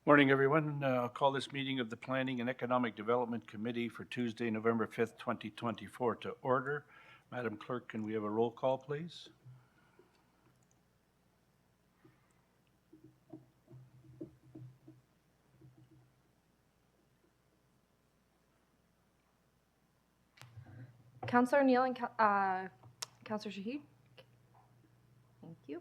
Morning, everyone. I'll call this meeting of the Planning and Economic Development Committee for Tuesday, November 5th, 2024 to order. Madam Clerk, can we have a roll call, please? Councillor Neal and Councillor Shahid. Thank you.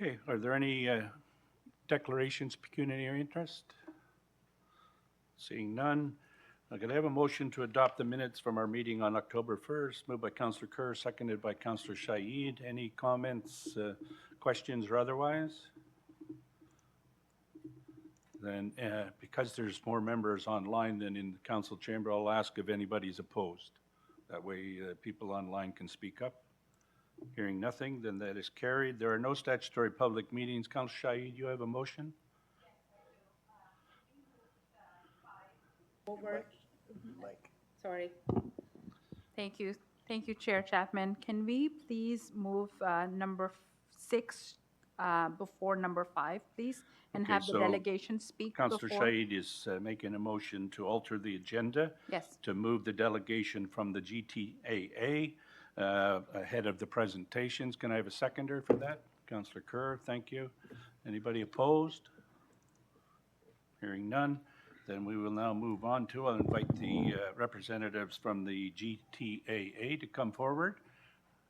Okay, are there any declarations of pecuniary interest? Seeing none, can I have a motion to adopt the minutes from our meeting on October 1st, moved by Councillor Kerr, seconded by Councillor Shahid. Any comments, questions, or otherwise? Then, because there's more members online than in the council chamber, I'll ask if anybody's opposed. That way, people online can speak up. Hearing nothing, then that is carried. There are no statutory public meetings. Councillor Shahid, you have a motion? Over. Sorry. Thank you. Thank you, Chair Chapman. Can we please move number 6 before number 5, please? And Okay, have the so delegation speak Councillor before? Shahid is making a motion to alter the agenda. Yes. To move the delegation from the GTAA ahead of the presentations. Can I have a seconder for that? Councillor Kerr, thank you. Anybody opposed? Hearing none, then we will now move on to, I'll invite the representatives from the GTAA to come forward.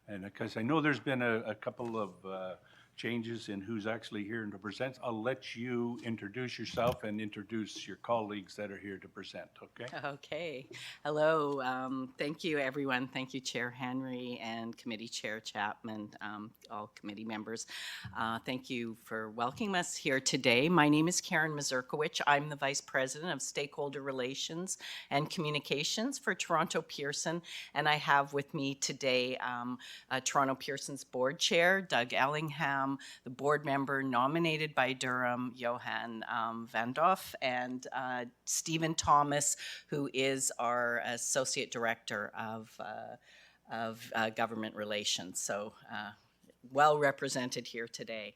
And because I know there's been a couple of changes in who's actually here to present, I'll let you introduce yourself and introduce your colleagues that are here to present, okay? Okay. Hello. Thank you, everyone. Thank you, Chair Henry and Committee Chair Chapman, all committee members. Thank you for welcoming us here today. My name is Karen Mazurkowicz. I'm the Vice President of Stakeholder Relations and Communications for Toronto Pearson, and I have with me today Toronto Pearson's Board Chair, Doug Ellingham, the board member nominated by Durham, Johan Van Doff, and Stephen Thomas, who is our Associate Director of Government Relations. So well represented here today.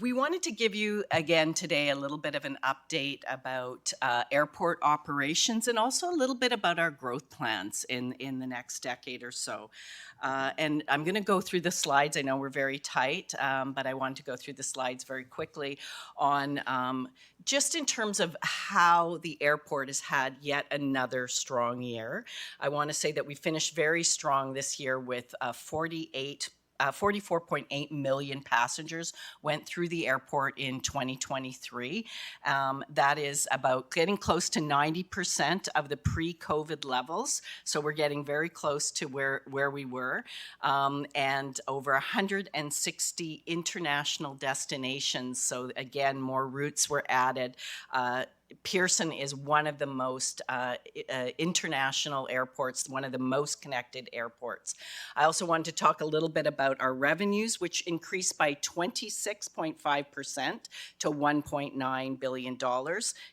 We wanted to give you again today a little bit of an update about airport operations and also a little bit about our growth plans in the next decade or so. And I'm going to go through the slides. I know we're very tight, but I want to go through the slides very quickly on just in terms of how the airport has had yet another strong year. I want to say that we finished very strong this year with 44.8 million passengers went through the airport in 2023. That is about getting close to 90% of the pre-COVID levels. So we're getting very close to where we were. And over 160 international destinations. So again, more routes were added. Pearson is one of the most international airports, one of the most connected airports. I also wanted to talk a little bit about our revenues, which increased by 26.5% to $1.9 billion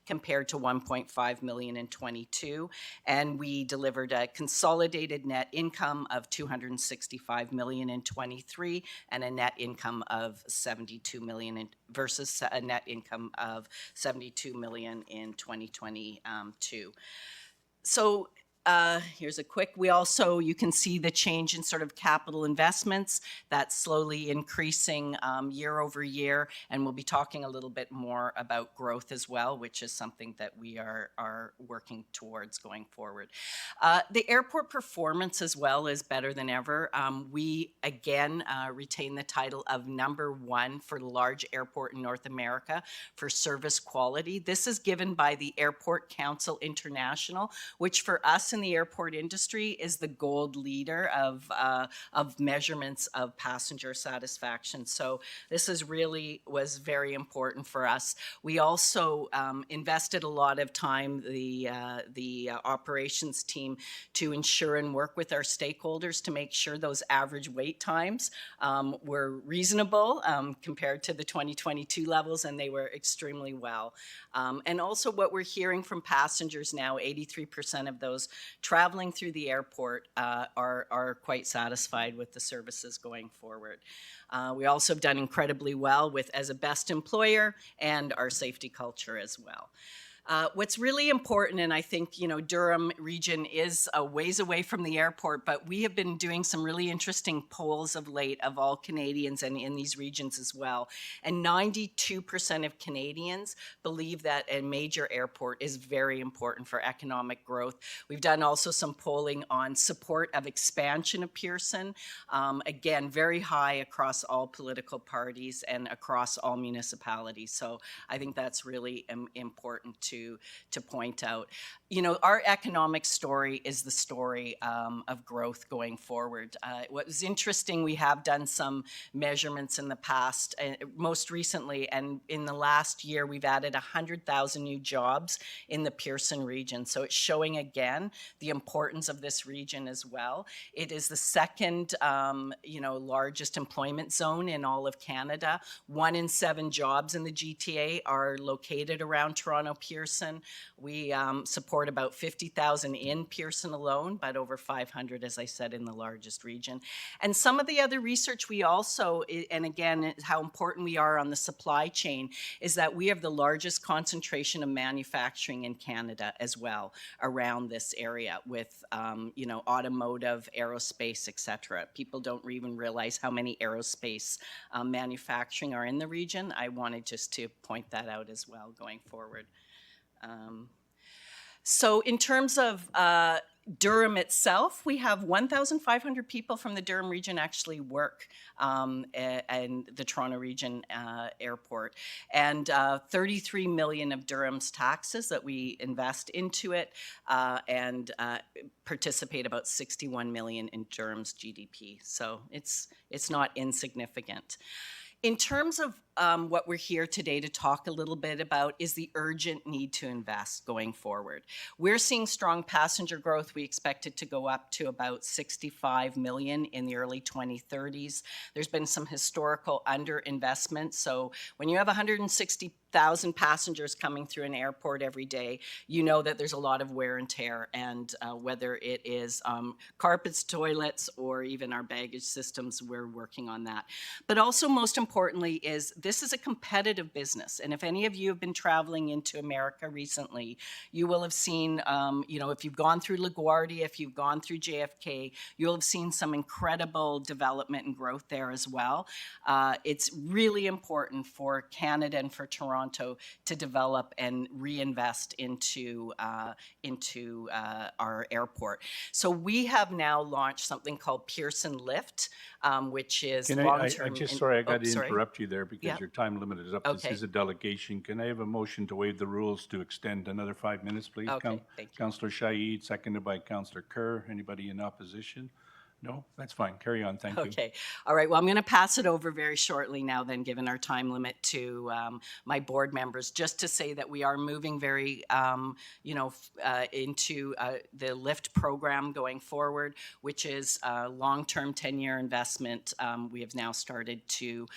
compared to $1.5 million in 22. And we delivered a consolidated net income of $265 million in 23 and a net income of $72 million versus a net income of $72 million in 2022. So here's a quick, you can see the change in sort of capital investments that's slowly increasing year over year. And we'll be talking a little bit more about growth as well, which is something that we are working towards going forward. The airport performance as well is better than ever. We again retain the title of #1 for large airport in North America for service quality. This is given by the Airport Council International, which for us in the airport industry is the gold leader of measurements of passenger satisfaction. So this was very important for us. We also invested a lot of time, the operations team, to ensure and work with our stakeholders to make sure those average wait times were reasonable compared to the 2022 levels, and they were extremely well. And also what we're hearing from passengers now, 83% of those traveling through the airport are quite satisfied with the services going forward. We also have done incredibly well with as a best employer and our safety culture as well. What's really important, and I think, you know, Durham region is a ways away from the airport, but we have been doing some really interesting polls of late of all Canadians and in these regions as well. And 92% of Canadians believe that a major airport is very important for economic growth. We've done also some polling on support of expansion of Pearson. Again, very high across all political parties and across all municipalities. So I think that's really important to point out. You know, our economic story is the story of growth going forward. What was interesting, we have done some measurements in the past, most recently, and in the last year, we've added 100,000 new jobs in the Pearson region. So it's showing again the importance of this region as well. It is the second, you know, largest employment zone in all of Canada. 1 in 7 jobs in the GTA are located around Toronto Pearson. We support about 50,000 in Pearson alone, but over 500, as I said, in the largest region. And some of the other research we also, and again, how important we are on the supply chain, is that we have the largest concentration of manufacturing in Canada as well around this area with, you know, automotive, aerospace, et cetera. People don't even realize how many aerospace manufacturing are in the region. I wanted just to point that out as well going forward. So in terms of Durham itself, we have 1,500 people from the Durham region actually work in the Toronto region airport, and 33 million of Durham's taxes that we invest into it, and participate about 61 million in Durham's GDP. So it's not insignificant. In terms of what we're here today to talk a little bit about is the urgent need to invest going forward. We're seeing strong passenger growth. We expect it to go up to about 65 million in the early 2030s. There's been some historical underinvestment. So when you have 160,000 passengers coming through an airport every day, you know that there's a lot of wear and tear, and whether it is carpets, toilets, or even our baggage systems, we're working on that. But also most importantly is this is a competitive business. And if any of you have been traveling into America recently, you will have seen, you know, if you've gone through LaGuardia, if you've gone through JFK, you'll have seen some incredible development and growth there as well. It's really important for Canada and for Toronto to develop and reinvest into our airport. So we have now launched something called Pearson Lift, which is long-term. Sorry, I got to interrupt you there because Yeah. your time limit is up. Okay. This is a delegation. Can I have a motion to waive the rules to extend another 5 minutes, please? Okay, thank you. Councillor Shaid, seconded by Councillor Kerr. Anybody in opposition? No? That's fine. Carry on. Thank you. Okay. All right. Well, I'm going to pass it over very shortly now then, given our time limit, to my board members, just to say that we are moving very, you know, into the LIFT program going forward, which is a long-term 10-year investment. We have now started to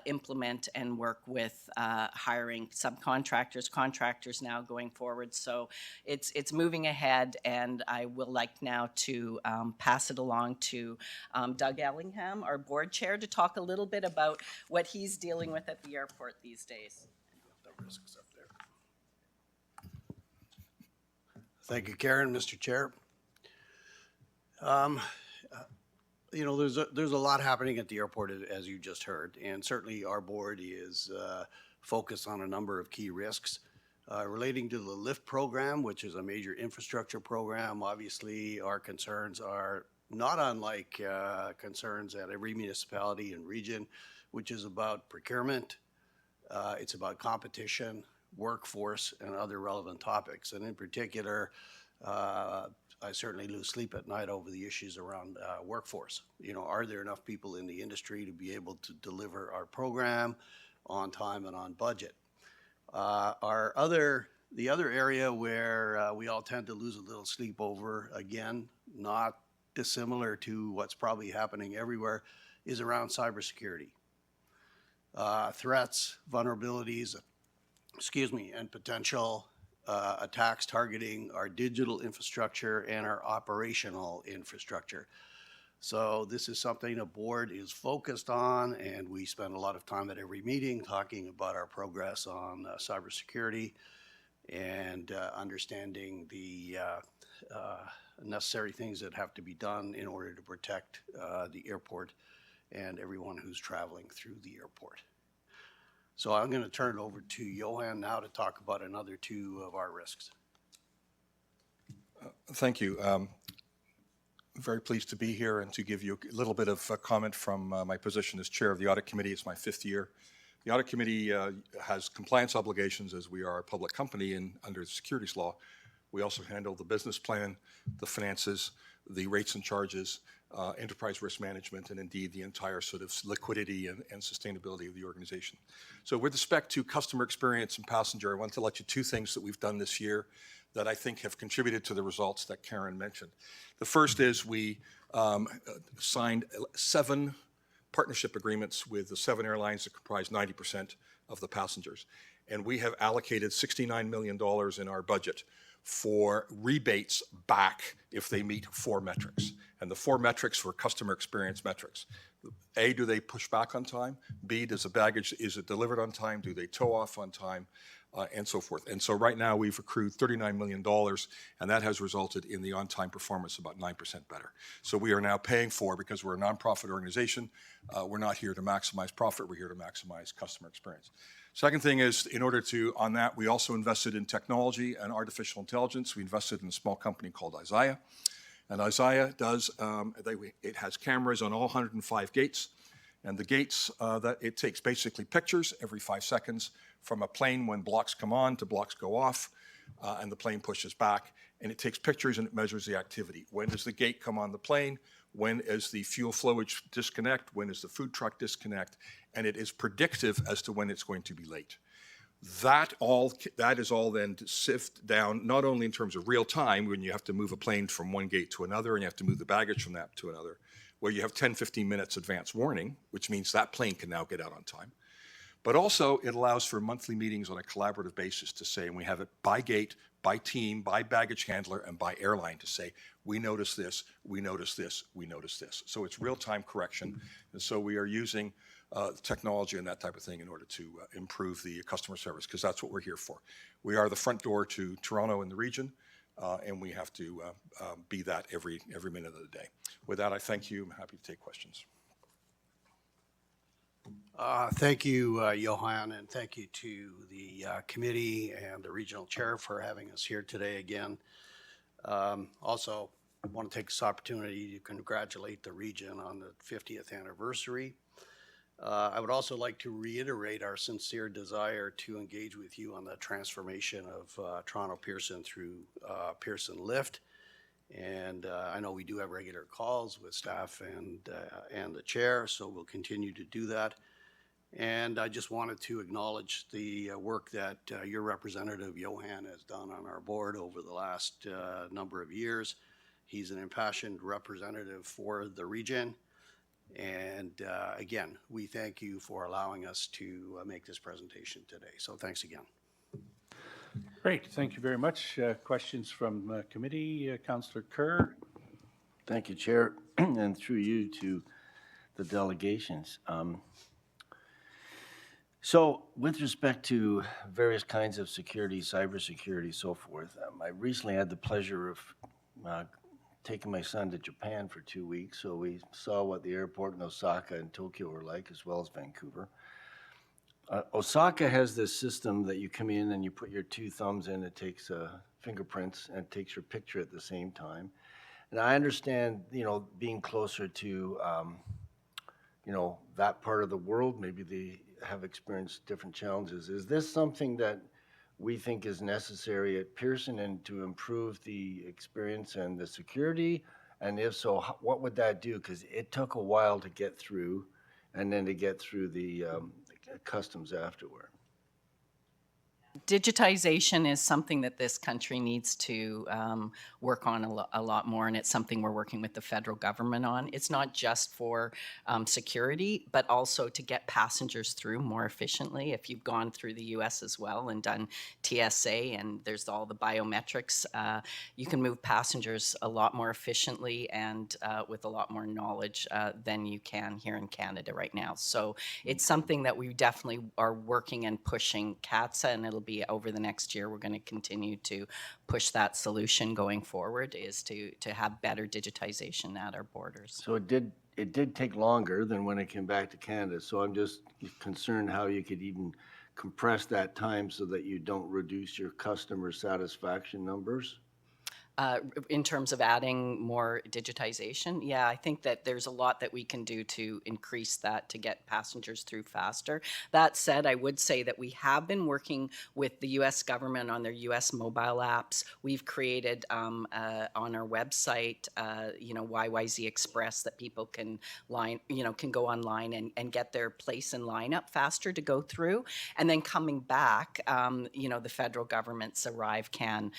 implement and work with hiring subcontractors, contractors now going forward. So it's moving ahead, and I will like now to pass it along to Doug Ellingham, our board chair, to talk a little bit about what he's dealing with at the airport these days. Thank you, Karen, Mr. Chair. You know, there's a lot happening at the airport, as you just heard, and certainly our board is focused on a number of key risks. Relating to the LIFT program, which is a major infrastructure program, obviously our concerns are not unlike concerns at every municipality and region, which is about procurement, it's about competition, workforce, and other relevant topics. And in particular, I certainly lose sleep at night over the issues around workforce. You know, are there enough people in the industry to be able to deliver our program on time and on budget? The other area where we all tend to lose a little sleep over, again, not dissimilar to what's probably happening everywhere, is around cybersecurity. Threats, vulnerabilities, and potential attacks targeting our digital infrastructure and our operational infrastructure. So this is something the board is focused on, and we spend a lot of time at every meeting talking about our progress on cybersecurity and understanding the necessary things that have to be done in order to protect the airport and everyone who's traveling through the airport. So I'm going to turn it over to Johan now to talk about another two of our risks. Thank you. Very pleased to be here and to give you a little bit of a comment from my position as chair of the audit committee. It's my 5th year. The audit committee has compliance obligations as we are a public company and under the securities law. We also handle the business plan, the finances, the rates and charges, enterprise risk management, and indeed the entire sort of liquidity and sustainability of the organization. So with respect to customer experience and passenger, I want to let you 2 things that we've done this year that I think have contributed to the results that Karen mentioned. The first is we signed 7 partnership agreements with the 7 airlines that comprise 90% of the passengers. And we have allocated $69 million in our budget for rebates back if they meet 4 metrics. And the 4 metrics were customer experience metrics. A, do they push back on time? B, does the baggage, is it delivered on time? Do they tow off on time? And so forth. And so right now we've accrued $39 million, and that has resulted in the on-time performance about 9% better. So we are now paying for, because we're a nonprofit organization, we're not here to maximize profit, we're here to maximize customer experience. Second thing is, in order to, on that, we also invested in technology and artificial intelligence. We invested in a small company called Isaiah. And Isaiah does, it has cameras on all 105 gates. And the gates, that it takes basically pictures every 5 seconds from a plane when blocks come on to blocks go off, and the plane pushes back. And it takes pictures and it measures the activity. When does the gate come on the plane? When is the fuel flowage disconnect? When is the food truck disconnect? And it is predictive as to when it's going to be late. That is all then sift down, not only in terms of real time, when you have to move a plane from one gate to another and you have to move the baggage from that to another, where you have 10, 15 minutes advance warning, which means that plane can now get out on time. But also it allows for monthly meetings on a collaborative basis to say, and we have it by gate, by team, by baggage handler, and by airline to say, we notice this, we notice this, we notice this. So it's real-time correction. And so we are using technology and that type of thing in order to improve the customer service, because that's what we're here for. We are the front door to Toronto and the region, and we have to be that every minute of the day. With that, I thank you. I'm happy to take questions. Thank you, Johan, and thank you to the committee and the regional chair for having us here today again. Also, I want to take this opportunity to congratulate the region on the 50th anniversary. I would also like to reiterate our sincere desire to engage with you on the transformation of Toronto Pearson through Pearson Lift. And I know we do have regular calls with staff and the chair, so we'll continue to do that. And I just wanted to acknowledge the work that your representative, Johan, has done on our board over the last number of years. He's an impassioned representative for the region. And again, we thank you for allowing us to make this presentation today. So thanks again. Great, thank you very much. Questions from committee, Councillor Kerr. Thank you, Chair, and through you to the delegations. So with respect to various kinds of security, cybersecurity, so forth, I recently had the pleasure of taking my son to Japan for 2 weeks. So we saw what the airport in Osaka and Tokyo were like, as well as Vancouver. Osaka has this system that you come in and you put your 2 thumbs in, it takes fingerprints and takes your picture at the same time. And I understand, being closer to, that part of the world, maybe they have experienced different challenges. Is this something that we think is necessary at Pearson and to improve the experience and the security? And if so, what would that do? Because it took a while to get through and then to get through the customs afterward. Digitization is something that this country needs to work on a lot more, and it's something we're working with the federal government on. It's not just for security, but also to get passengers through more efficiently. If you've gone through the US as well and done TSA, and there's all the biometrics, you can move passengers a lot more efficiently and with a lot more knowledge than you can here in Canada right now. So it's something that we definitely are working and pushing CATSA, and it'll be over the next year. We're going to continue to push that solution going forward, is to have better digitization at our borders. So it did take longer than when it came back to Canada. So I'm just concerned how you could even compress that time so that you don't reduce your customer satisfaction numbers. In terms of adding more digitization, yeah, I think that there's a lot that we can do to increase that to get passengers through faster. That said, I would say that we have been working with the U.S. government on their U.S. mobile apps. We've created on our website, YYZ Express, that people can can go online and get their place in lineup faster to go through. And then coming back, the federal government's ArriveCAN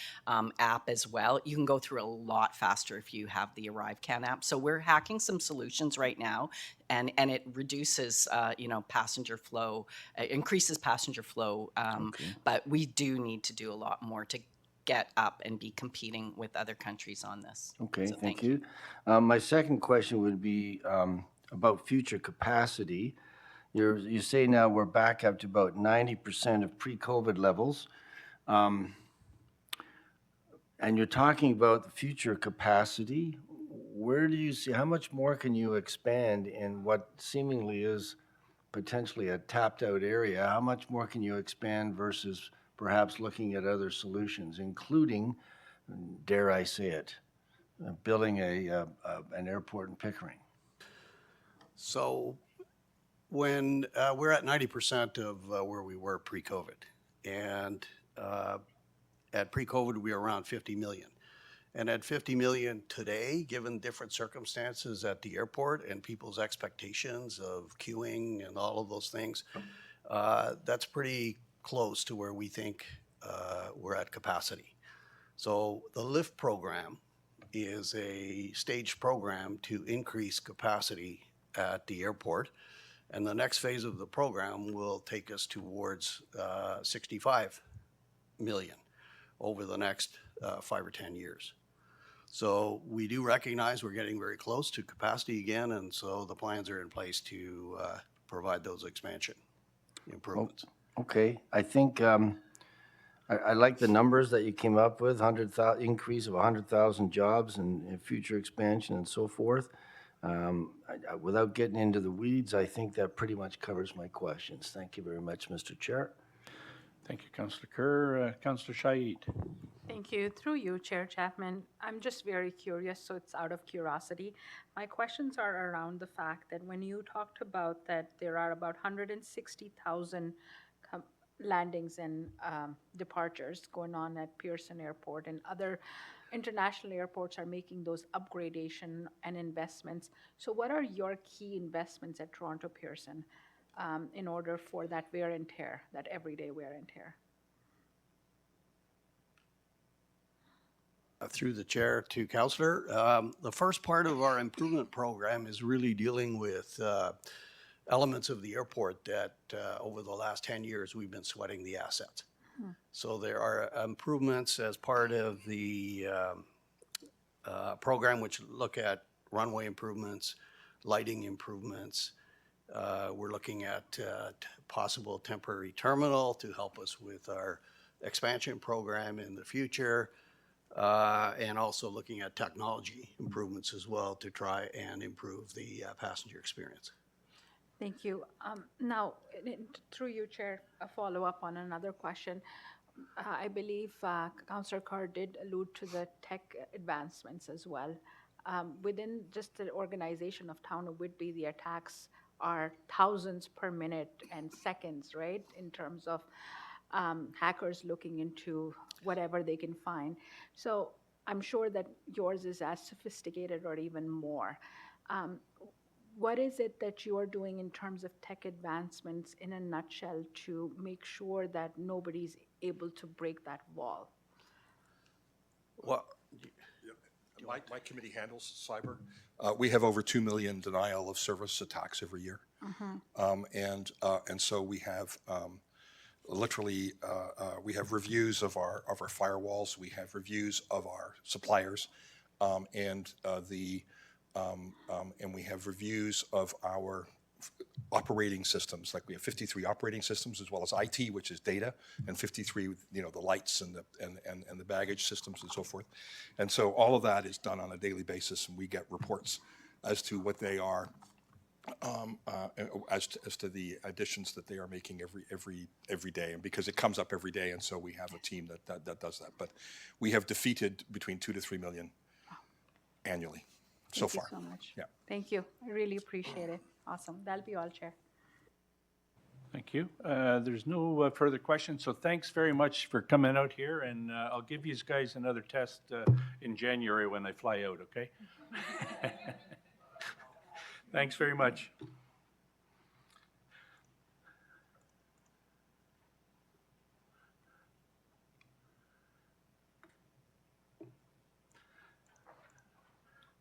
app as well. You can go through a lot faster if you have the ArriveCAN app. So we're hacking some solutions right now, and it reduces, passenger flow, increases passenger flow. But we do need to do a lot more to get up and be competing with other countries on this. Okay, So thank you. My second question would be about future capacity. You say now we're back up to about 90% of pre-COVID levels. And you're talking about the future capacity. Where do you see, how much more can you expand in what seemingly is potentially a tapped out area? How much more can you expand versus perhaps looking at other solutions, including, dare I say it, building an airport in Pickering? So when we're at 90% of where we were pre-COVID, and at pre-COVID, we were around 50 million. And at 50 million today, given different circumstances at the airport and people's expectations of queuing and all of those things, that's pretty close to where we think we're at capacity. So the LIFT program is a staged program to increase capacity at the airport. And the next phase of the program will take us towards 65 million over the next 5 or 10 years. So we do recognize we're getting very close to capacity again, and so the plans are in place to provide those expansion improvements. Okay, I think I like the numbers that you came up with, increase of 100,000 jobs and future expansion and so forth. Without getting into the weeds, I think that pretty much covers my questions. Thank you very much, Mr. Chair. Thank you, Councillor Kerr. Councillor Shaid. Thank you. Through you, Chair Chapman, I'm just very curious, so it's out of curiosity. My questions are around the fact that when you talked about that there are about 160,000 landings and departures going on at Pearson Airport, and other international airports are making those upgradation and investments. So what are your key investments at Toronto Pearson in order for that wear and tear, that everyday wear and tear? Through the chair to Councillor, the first part of our improvement program is really dealing with elements of the airport that over the last 10 years we've been sweating the assets. So there are improvements as part of the program which look at runway improvements, lighting improvements. We're looking at possible temporary terminal to help us with our expansion program in the future. And also looking at technology improvements as well to try and improve the passenger experience. Thank you. Now, through you, Chair, a follow-up on another question. I believe Councillor Carr did allude to the tech advancements as well. Within just the organization of Town of Whitby, the attacks are thousands per minute and seconds, right? In terms of hackers looking into whatever they can find. So I'm sure that yours is as sophisticated or even more. what is it that you are doing in terms of tech advancements in a nutshell to make sure that nobody's able to break that wall? Well, My committee handles cyber. We have over 2 million denial of service attacks every year. And so we have literally, we have reviews of our firewalls, we have reviews of our suppliers, and we have reviews of our operating systems. Like we have 53 operating systems as well as IT, which is data, and 53, the lights and the baggage systems and so forth. And so all of that is done on a daily basis, and we get reports as to what they are, as to the additions that they are making every day, and because it comes up every day, and so we have a team that does that. But we have defeated between 2 to 3 million annually so far. Thank you so much. Yeah. Thank you. I really appreciate it. Awesome. That'll be all, Chair. Thank you. There's no further questions, so thanks very much for coming out here, and I'll give you guys another test in January when I fly out, okay? Thanks very much.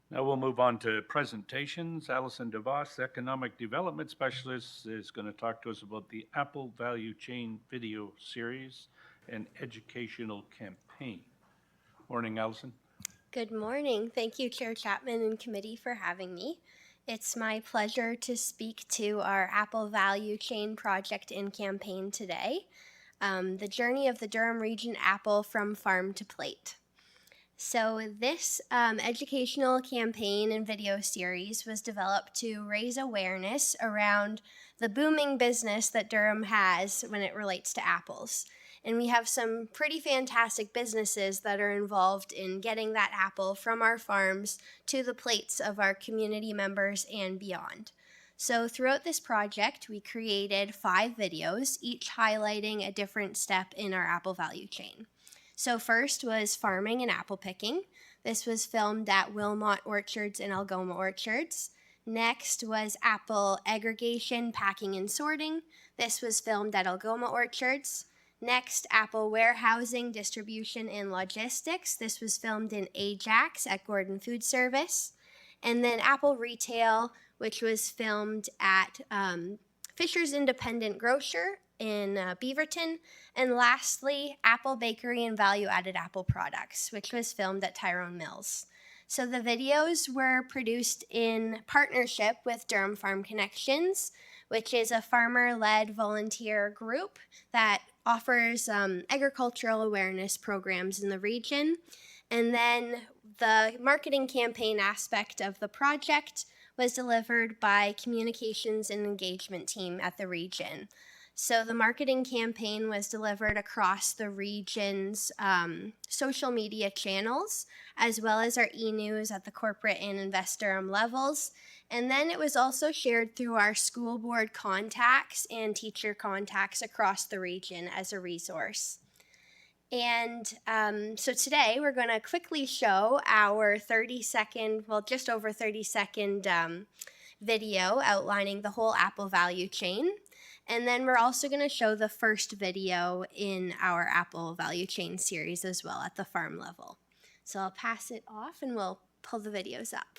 Now we'll move on to presentations. Alison DeVos, Economic Development Specialist, is going to talk to us about the Apple Value Chain video series and educational campaign. Morning, Alison. Good morning. Thank you, Chair Chapman and committee for having me. It's my pleasure to speak to our Apple Value Chain project and campaign today, the journey of the Durham Region apple from farm to plate. So this educational campaign and video series was developed to raise awareness around the booming business that Durham has when it relates to apples. And we have some pretty fantastic businesses that are involved in getting that apple from our farms to the plates of our community members and beyond. So throughout this project, we created 5 videos, each highlighting a different step in our apple value chain. So first was farming and apple picking. This was filmed at Wilmot Orchards and Algoma Orchards. Next was apple aggregation, packing, and sorting. This was filmed at Algoma Orchards. Next, apple warehousing, distribution, and logistics. This was filmed in Ajax at Gordon Food Service. And then apple retail, which was filmed at Fisher's Independent Grocer in Beaverton. And lastly, apple bakery and value-added apple products, which was filmed at Tyrone Mills. So the videos were produced in partnership with Durham Farm Connections, which is a farmer-led volunteer group that offers agricultural awareness programs in the region. And then the marketing campaign aspect of the project was delivered by communications and engagement team at the region. So the marketing campaign was delivered across the region's social media channels, as well as our e-news at the corporate and investor levels. And then it was also shared through our school board contacts and teacher contacts across the region as a resource. And so today we're going to quickly show our 30-second, well, just over 30-second video outlining the whole apple value chain. And then we're also going to show the first video in our Apple Value Chain series as well at the farm level. So I'll pass it off and we'll pull the videos up.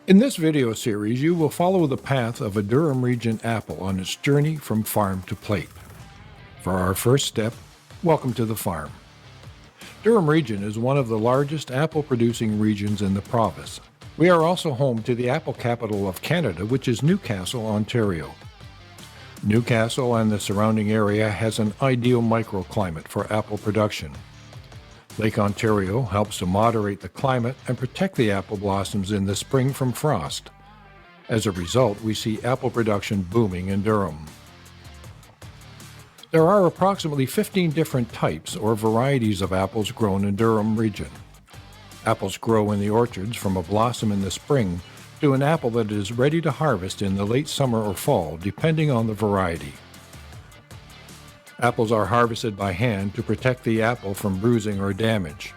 In this video series, you will follow the path of a Durham Region apple on its journey from farm to plate. For our first step, welcome to the farm. Durham Region is one of the largest apple-producing regions in the province. We are also home to the apple capital of Canada, which is Newcastle, Ontario. Newcastle and the surrounding area has an ideal microclimate for apple production. Lake Ontario helps to moderate the climate and protect the apple blossoms in the spring from frost. As a result, we see apple production booming in Durham. There are approximately 15 different types or varieties of apples grown in Durham Region. Apples grow in the orchards from a blossom in the spring to an apple that is ready to harvest in the late summer or fall, depending on the variety. Apples are harvested by hand to protect the apple from bruising or damage.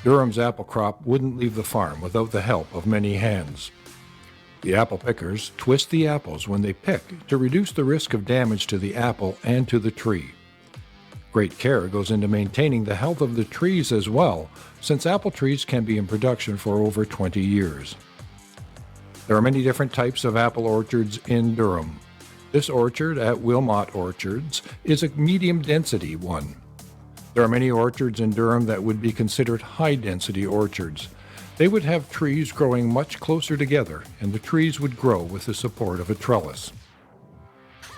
Durham's apple crop wouldn't leave the farm without the help of many hands. The apple pickers twist the apples when they pick to reduce the risk of damage to the apple and to the tree. Great care goes into maintaining the health of the trees as well, since apple trees can be in production for over 20 years. There are many different types of apple orchards in Durham. This orchard at Wilmot Orchards is a medium-density one. There are many orchards in Durham that would be considered high-density orchards. They would have trees growing much closer together, and the trees would grow with the support of a trellis.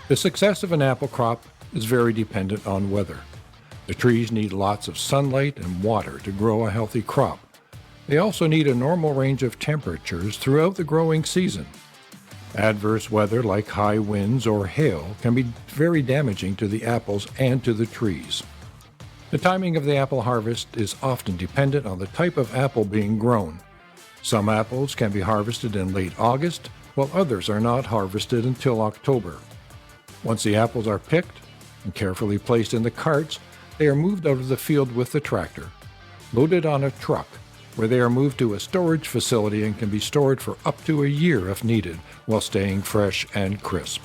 The success of an apple crop is very dependent on weather. The trees need lots of sunlight and water to grow a healthy crop. They also need a normal range of temperatures throughout the growing season. Adverse weather like high winds or hail can be very damaging to the apples and to the trees. The timing of the apple harvest is often dependent on the type of apple being grown. Some apples can be harvested in late August, while others are not harvested until October. Once the apples are picked and carefully placed in the carts, they are moved out of the field with the tractor, loaded on a truck, where they are moved to a storage facility and can be stored for up to a year if needed, while staying fresh and crisp.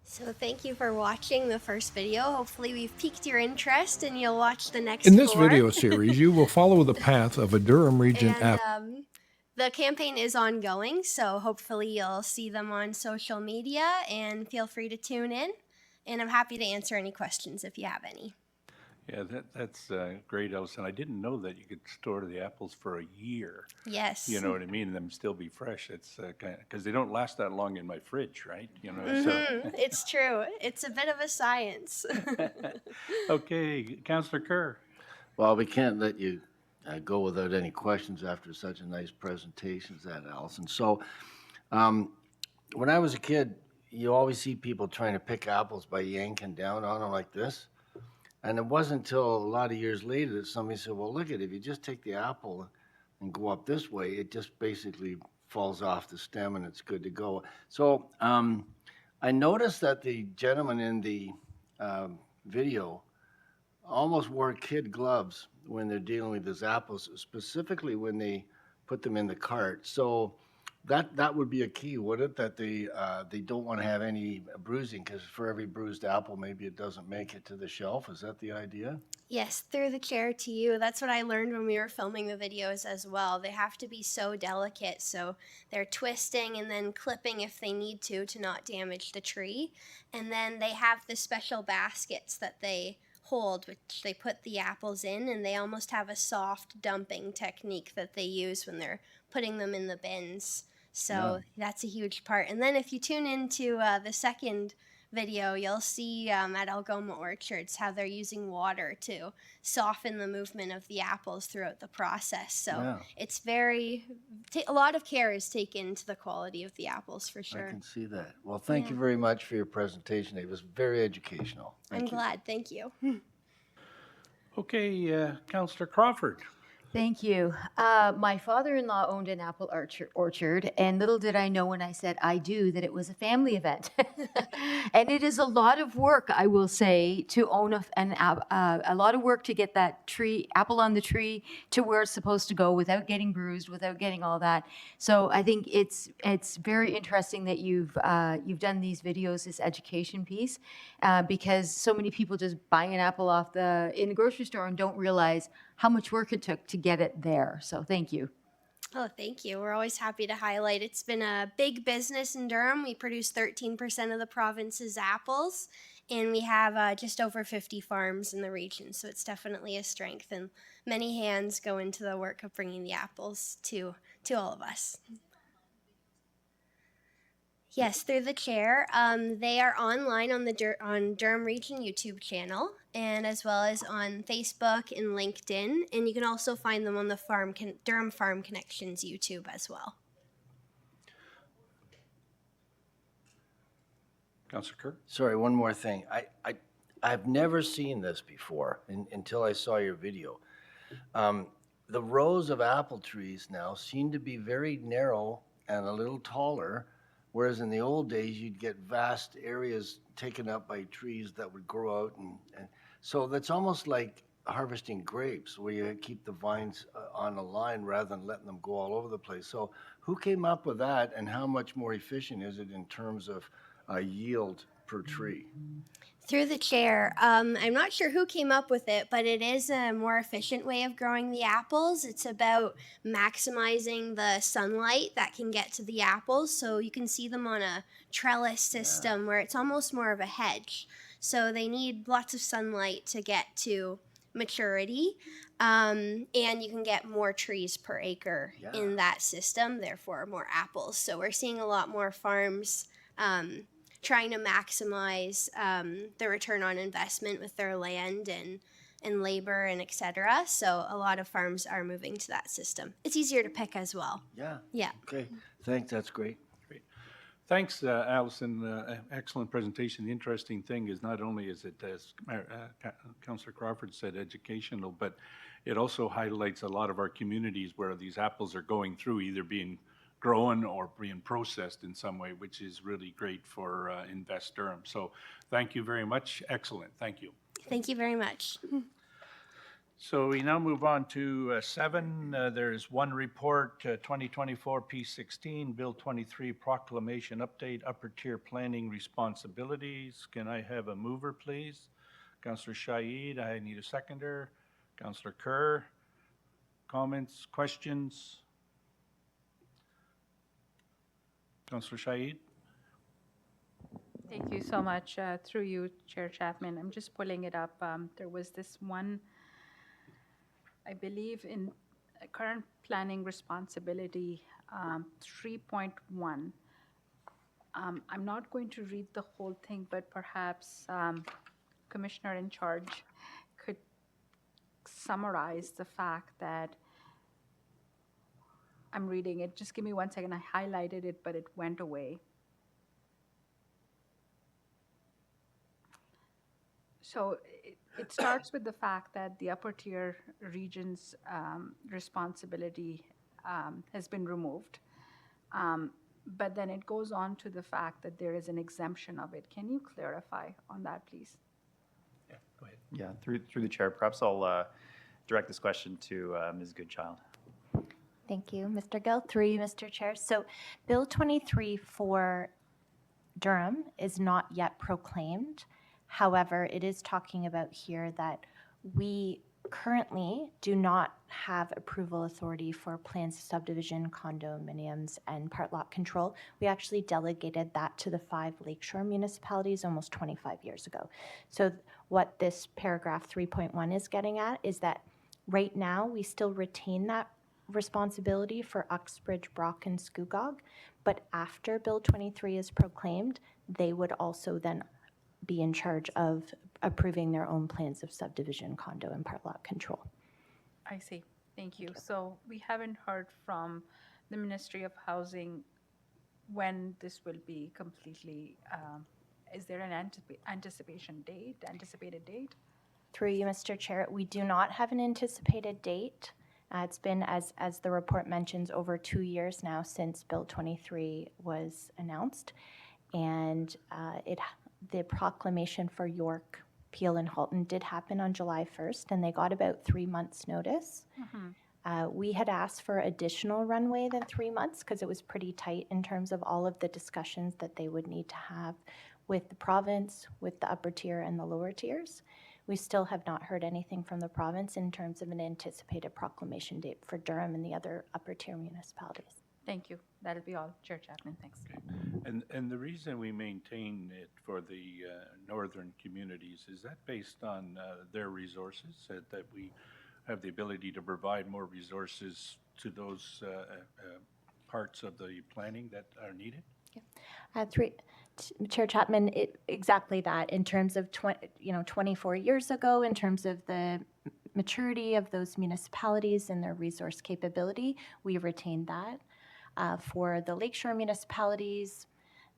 So thank you for watching the first video. Hopefully we've piqued your interest and you'll watch the next In this 4. video series, you will follow the path of a Durham Region apple. And the campaign is ongoing, so hopefully you'll see them on social media and feel free to tune in. And I'm happy to answer any questions if you have any. Yeah, that's great, Alison. I didn't know that you could store the apples for a year. Yes. You know what I mean? And them still be fresh. It's because they don't last that long in my fridge, right? You know. So. It's true. It's a bit of a science. Okay, Councillor Kerr. Well, we can't let you go without any questions after such a nice presentation as that, Allison. So when I was a kid, you always see people trying to pick apples by yanking down on them like this. And it wasn't until a lot of years later that somebody said, well, look at it, if you just take the apple and go up this way, it just basically falls off the stem and it's good to go. So I noticed that the gentleman in the video almost wore kid gloves when they're dealing with his apples, specifically when they put them in the cart. So that would be a key, would it? That they don't want to have any bruising, because for every bruised apple, maybe it doesn't make it to the shelf. Is that the idea? Yes, through the chair to you. That's what I learned when we were filming the videos as well. They have to be so delicate, so they're twisting and then clipping if they need to not damage the tree. And then they have the special baskets that they hold, which they put the apples in, and they almost have a soft dumping technique that they use when they're putting them in the bins. So that's a huge part. And then if you tune into the second video, you'll see at Algoma Orchards how they're using water to soften the movement of the apples throughout the process. So it's very, a lot of care is taken to the quality of the apples for sure. I can see that. Well, thank you very much for your presentation. It was very educational. I'm glad. Thank you. Okay, Councillor Crawford. Thank you. My father-in-law owned an apple orchard, and little did I know when I said I do that it was a family event. And it is a lot of work, I will say, to own a lot of work to get that apple on the tree to where it's supposed to go without getting bruised, without getting all that. So I think it's very interesting that you've done these videos, this education piece, because so many people just buy an apple in the grocery store and don't realize how much work it took to get it there. So thank you. Oh, thank you. We're always happy to highlight. It's been a big business in Durham. We produce 13% of the province's apples, and we have just over 50 farms in the region. So it's definitely a strength, and many hands go into the work of bringing the apples to all of us. Yes, through the chair. They are online on the on Durham Region YouTube channel, and as well as on Facebook and LinkedIn. And you can also find them on the Durham Farm Connections YouTube as well. Councillor Kerr? Sorry, one more thing. I've never seen this before until I saw your video. The rows of apple trees now seem to be very narrow and a little taller, whereas in the old days you'd get vast areas taken up by trees that would grow out, and so that's almost like harvesting grapes, where you keep the vines on a line rather than letting them go all over the place. So who came up with that, and how much more efficient is it in terms of yield per tree? Through the chair, I'm not sure who came up with it, but it is a more efficient way of growing the apples. It's about maximizing the sunlight that can get to the apples. So you can see them on a trellis system where it's almost more of a hedge. So they need lots of sunlight to get to maturity. And you can get more trees per acre in that system, therefore more apples. So we're seeing a lot more farms trying to maximize the return on investment with their land and labor and etc. So a lot of farms are moving to that system. It's easier to pick as well. Yeah. Yeah. Okay, thanks, that's great. Great. Thanks, Allison. Excellent presentation. The interesting thing is not only is it, as Councillor Crawford said, educational, but it also highlights a lot of our communities where these apples are going through, either being grown or being processed in some way, which is really great for Invest Durham. So thank you very much. Excellent. Thank you. Thank you very much. So we now move on to 7. There is one report, 2024 P16, Bill 23 Proclamation Update, Upper Tier Planning Responsibilities. Can I have a mover, please? Councillor Shaid, I need a seconder. Councillor Kerr, comments, questions? Councillor Shaid? Thank you so much. Through you, Chair Chapman. I'm just pulling it up. There was this one, I believe, in current planning responsibility 3.1. I'm not going to read the whole thing, but perhaps Commissioner in charge could summarize the fact that I'm reading it. Just give me 1 second. I highlighted it, but it went away. So it starts with the fact that the upper tier region's responsibility has been removed. But then it goes on to the fact that there is an exemption of it. Can you clarify on that, please? Yeah, go ahead. Yeah, through the chair, perhaps I'll direct this question to Ms. Goodchild. Thank you, Mr. Gill. Through you, Mr. Chair. So Bill 23 for Durham is not yet proclaimed. However, it is talking about here that we currently do not have approval authority for plans of subdivision, condominiums, and part lot control. We actually delegated that to the 5 lakeshore municipalities almost 25 years ago. So what this paragraph 3.1 is getting at is that right now we still retain that responsibility for Uxbridge, Brock, and Scugog, but after Bill 23 is proclaimed, they would also then be in charge of approving their own plans of subdivision, condo, and part lot control. I see. Thank you. So we haven't heard from the Ministry of Housing when this will be completely, is there an anticipated date? Through you, Mr. Chair, we do not have an anticipated date. It's been, as the report mentions, over 2 years now since Bill 23 was announced. And the proclamation for York, Peel, and Halton did happen on July 1st, and they got about 3 months' notice. We had asked for additional runway than 3 months because it was pretty tight in terms of all of the discussions that they would need to have with the province, with the upper tier and the lower tiers. We still have not heard anything from the province in terms of an anticipated proclamation date for Durham and the other upper tier municipalities. Thank you. That'll be all. Chair Chapman, thanks. And the reason we maintain it for the northern communities, is that based on their resources, that we have the ability to provide more resources to those parts of the planning that are needed? Chair Chapman, exactly that. In terms of 24 years ago, in terms of the maturity of those municipalities and their resource capability, we retained that. For the lakeshore municipalities,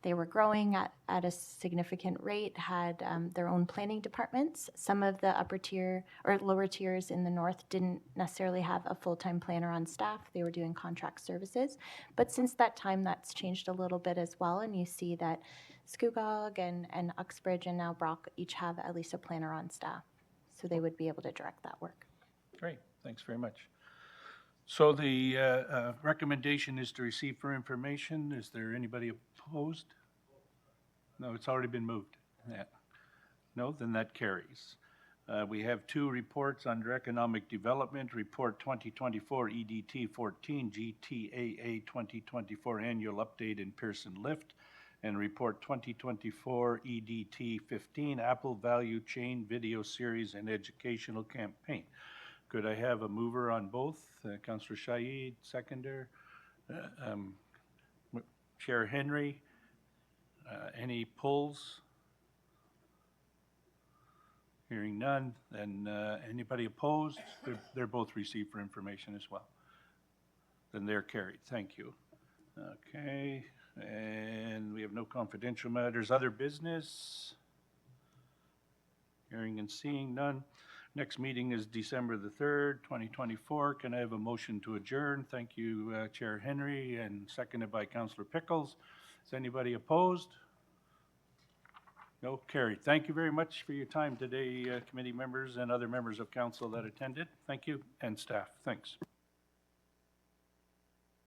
they were growing at a significant rate, had their own planning departments. Some of the upper tier or lower tiers in the north didn't necessarily have a full-time planner on staff. They were doing contract services. But since that time, that's changed a little bit as well. And you see that Scugog and Uxbridge and now Brock each have at least a planner on staff. So they would be able to direct that work. Great, thanks very much. So the recommendation is to receive for information. Is there anybody opposed? No, it's already been moved. Yeah. No, then that carries. We have 2 reports under economic development, Report 2024 EDT 14, GTAA 2024 Annual Update in Pearson Lift, and Report 2024 EDT 15 Apple Value Chain Video Series and Educational Campaign. Could I have a mover on both? Councillor Shaid, seconder. Chair Henry, any pulls? Hearing none. Then anybody opposed? They're both received for information as well. Then they're carried. Thank you. Okay, and we have no confidential matters. Other business? Hearing and seeing none. Next meeting is December the 3rd, 2024. Can I have a motion to adjourn? Thank you, Chair Henry, and seconded by Councillor Pickles. Is anybody opposed? No, carried. Thank you very much for your time today, committee members and other members of council that attended. Thank you, and staff. Thanks.